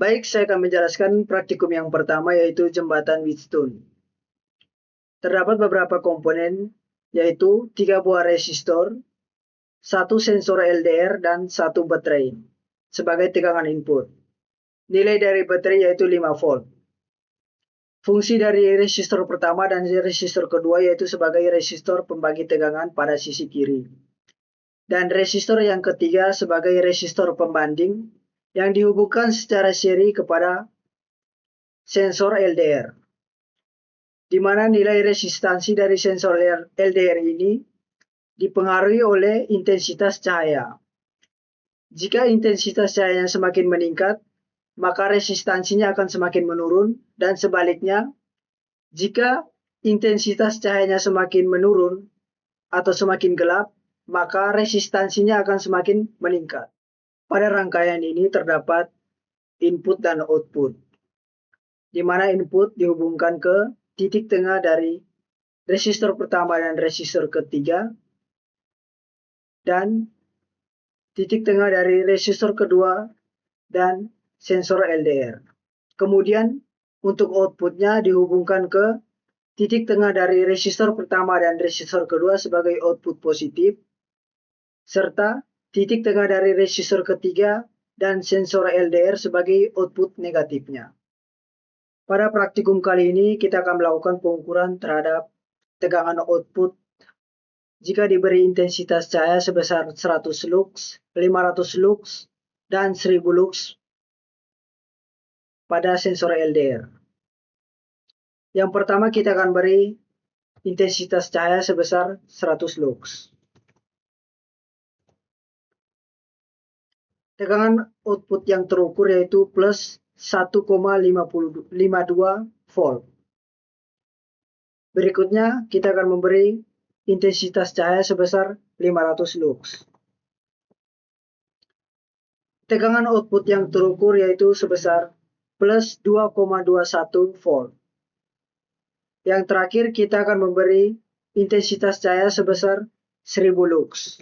Baik, saya akan menjelaskan praktikum yang pertama, yaitu jembatan Wheatstone. Terdapat beberapa komponen, yaitu 3 buah resistor, 1 sensor LDR, dan 1 baterai sebagai tegangan input. Nilai dari baterai yaitu 5 volt. Fungsi dari resistor pertama dan resistor kedua yaitu sebagai resistor pembagi tegangan pada sisi kiri. Dan resistor yang ketiga sebagai resistor pembanding yang dihubungkan secara seri kepada sensor LDR, di mana nilai resistansi dari sensor LDR ini dipengaruhi oleh intensitas cahaya. Jika intensitas cahayanya semakin meningkat, maka resistansinya akan semakin menurun, dan sebaliknya, jika intensitas cahayanya semakin menurun atau semakin gelap, maka resistansinya akan semakin meningkat. Pada rangkaian ini terdapat input dan output, di mana input dihubungkan ke titik tengah dari resistor pertama dan resistor ketiga, dan titik tengah dari resistor kedua dan sensor LDR. Kemudian untuk outputnya dihubungkan ke titik tengah dari resistor pertama dan resistor kedua sebagai output positif, serta titik tengah dari resistor ketiga dan sensor LDR sebagai output negatifnya. Pada praktikum kali ini kita akan melakukan pengukuran terhadap tegangan output jika diberi intensitas cahaya sebesar 100 lux, 500 lux, dan 1000 lux pada sensor LDR. Yang pertama kita akan beri intensitas cahaya sebesar 100 lux. Tegangan output yang terukur yaitu plus 1,52 volt. Berikutnya kita akan memberi intensitas cahaya sebesar 500 lux. Tegangan output yang terukur yaitu sebesar plus 2,21 volt. Yang terakhir kita akan memberi intensitas cahaya sebesar 1000 lux.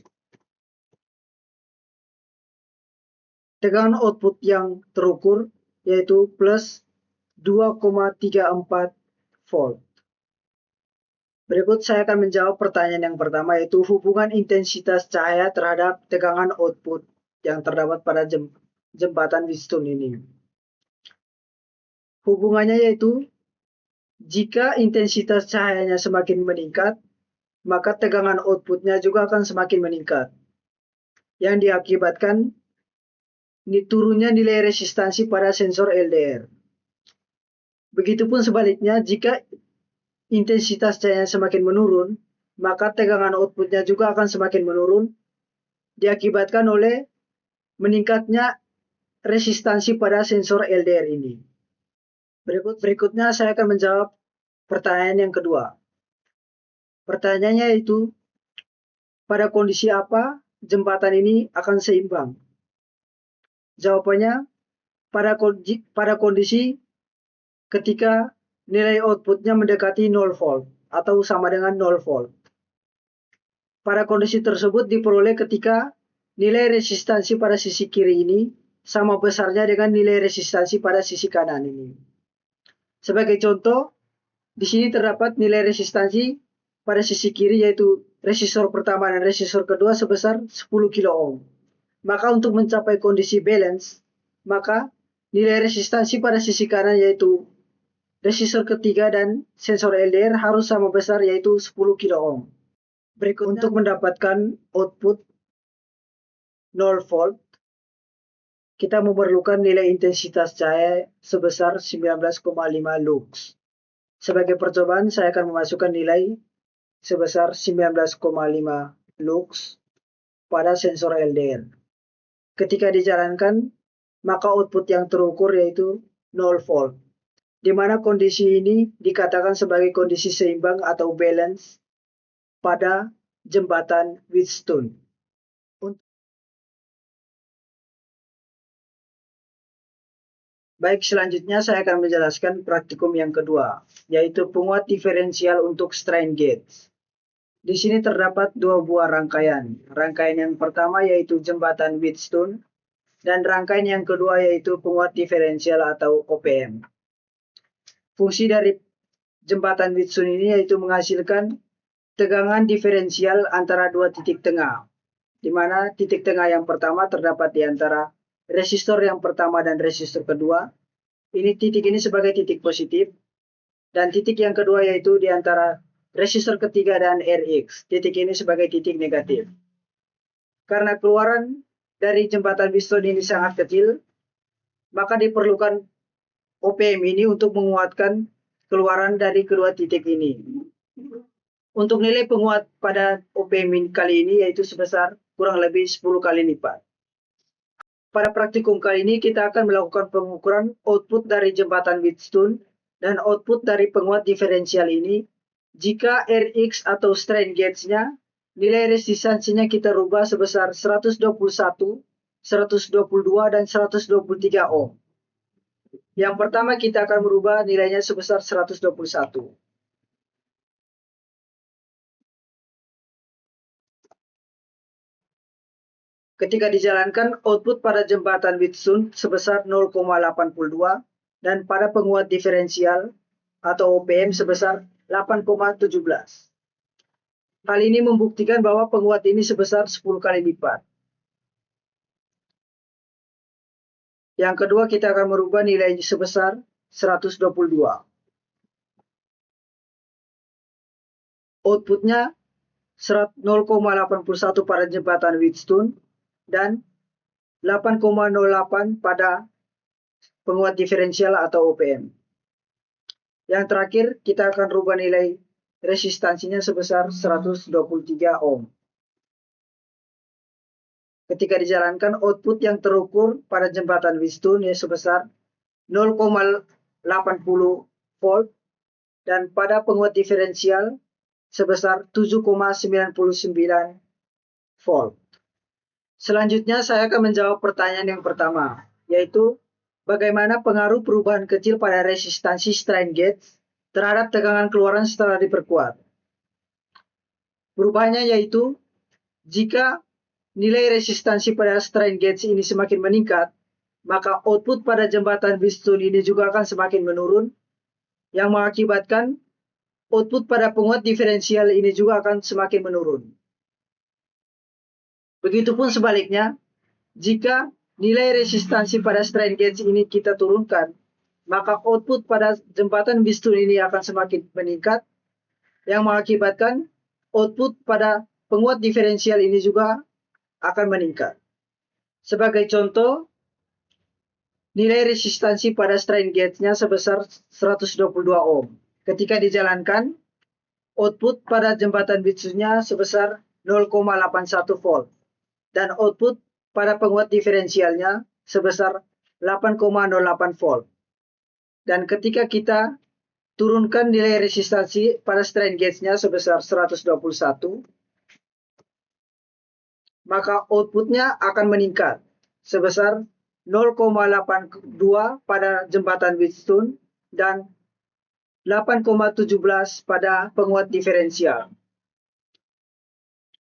Tegangan output yang terukur yaitu plus 2,34 volt. Berikut saya akan menjawab pertanyaan yang pertama, yaitu hubungan intensitas cahaya terhadap tegangan output yang terdapat pada jembatan Wheatstone ini. Hubungannya yaitu jika intensitas cahayanya semakin meningkat, maka tegangan outputnya juga akan semakin meningkat, yang diakibatkan turunnya nilai resistansi pada sensor LDR. Begitupun sebaliknya, jika intensitas cahaya semakin menurun, maka tegangan outputnya juga akan semakin menurun, diakibatkan oleh meningkatnya resistansi pada sensor LDR ini. Berikutnya saya akan menjawab pertanyaan yang kedua. Pertanyaannya yaitu, pada kondisi apa jembatan ini akan seimbang? Jawabannya, pada kondisi ketika nilai outputnya mendekati 0 volt atau sama dengan 0 volt. Pada kondisi tersebut diperoleh ketika nilai resistansi pada sisi kiri ini sama besarnya dengan nilai resistansi pada sisi kanan ini. Sebagai contoh, di sini terdapat nilai resistansi pada sisi kiri yaitu resistor pertama dan resistor kedua sebesar 10 kilo ohm. Maka untuk mencapai kondisi balance, maka nilai resistansi pada sisi kanan yaitu resistor ketiga dan sensor LDR harus sama besar yaitu 10 kilo ohm. Berikutnya, untuk mendapatkan output 0 volt, kita memerlukan nilai intensitas cahaya sebesar 19,5 lux. Sebagai percobaan, saya akan memasukkan nilai sebesar 19,5 lux pada sensor LDR. Ketika dijalankan, maka output yang terukur yaitu 0 volt, di mana kondisi ini dikatakan sebagai kondisi seimbang atau balance pada jembatan Wheatstone. Baik, selanjutnya saya akan menjelaskan praktikum yang kedua, yaitu penguat diferensial untuk strain gauge. Di sini terdapat 2 buah rangkaian. Rangkaian yang pertama yaitu jembatan Wheatstone, dan rangkaian yang kedua yaitu penguat diferensial atau OPM. Fungsi dari jembatan Wheatstone ini yaitu menghasilkan tegangan diferensial antara dua titik tengah, di mana titik tengah yang pertama terdapat di antara resistor yang pertama dan resistor kedua. Titik ini sebagai titik positif, dan titik yang kedua yaitu di antara resistor ketiga dan RX. Titik ini sebagai titik negatif. Karena keluaran dari jembatan Wheatstone ini sangat kecil, maka diperlukan OPM ini untuk menguatkan keluaran dari kedua titik ini. Untuk nilai penguat pada OPM kali ini yaitu sebesar kurang lebih 10 kali lipat. Pada praktikum kali ini kita akan melakukan pengukuran output dari jembatan Wheatstone dan output dari penguat diferensial ini jika RX atau strain gauge-nya nilai resistansinya kita rubah sebesar 121, 122, dan 123 ohm. Yang pertama kita akan merubah nilainya sebesar 121. Ketika dijalankan, output pada jembatan Wheatstone sebesar 0,82 dan pada penguat diferensial atau OPM sebesar 8,17. Hal ini membuktikan bahwa penguat ini sebesar 10 kali lipat. Yang kedua kita akan merubah nilai sebesar 122. Outputnya 0,81 pada jembatan Wheatstone dan 8,08 pada penguat diferensial atau OPM. Yang terakhir kita akan rubah nilai resistansinya sebesar 123 ohm. Ketika dijalankan, output yang terukur pada jembatan Wheatstone yaitu sebesar 0,80 volt dan pada penguat diferensial sebesar 7,99 volt. Selanjutnya saya akan menjawab pertanyaan yang pertama, yaitu bagaimana pengaruh perubahan kecil pada resistansi strain gauge terhadap tegangan keluaran setelah diperkuat. Perubahannya yaitu jika nilai resistansi pada strain gauge ini semakin meningkat, maka output pada jembatan Wheatstone ini juga akan semakin menurun, yang mengakibatkan output pada penguat diferensial ini juga akan semakin menurun. Begitupun sebaliknya, jika nilai resistansi pada strain gauge ini kita turunkan, maka output pada jembatan Wheatstone ini akan semakin meningkat, yang mengakibatkan output pada penguat diferensial ini juga akan meningkat. Sebagai contoh, nilai resistansi pada strain gauge-nya sebesar 122 ohm. Ketika dijalankan, output pada jembatan Wheatstone-nya sebesar 0,81 volt dan output pada penguat diferensialnya sebesar 8,08 volt. Dan ketika kita turunkan nilai resistansi pada strain gauge-nya sebesar 121, maka outputnya akan meningkat sebesar 0,82 pada jembatan Wheatstone dan 8,17 pada penguat diferensial.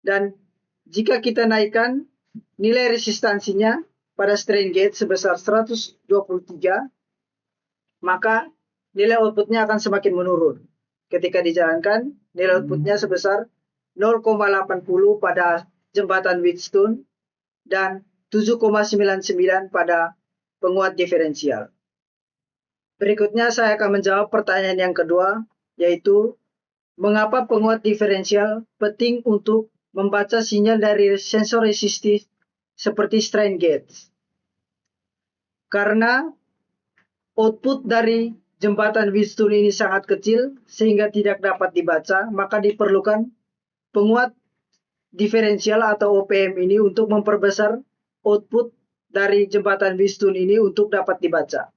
Dan jika kita naikkan nilai resistansinya pada strain gauge sebesar 123, maka nilai outputnya akan semakin menurun. Ketika dijalankan, nilai outputnya sebesar 0,80 pada jembatan Wheatstone dan 7,99 pada penguat diferensial. Berikutnya saya akan menjawab pertanyaan yang kedua, yaitu mengapa penguat diferensial penting untuk membaca sinyal dari sensor resistif seperti strain gauge. Karena output dari jembatan Wheatstone ini sangat kecil sehingga tidak dapat dibaca, maka diperlukan penguat diferensial atau OPM ini untuk memperbesar output dari jembatan Wheatstone ini untuk dapat dibaca.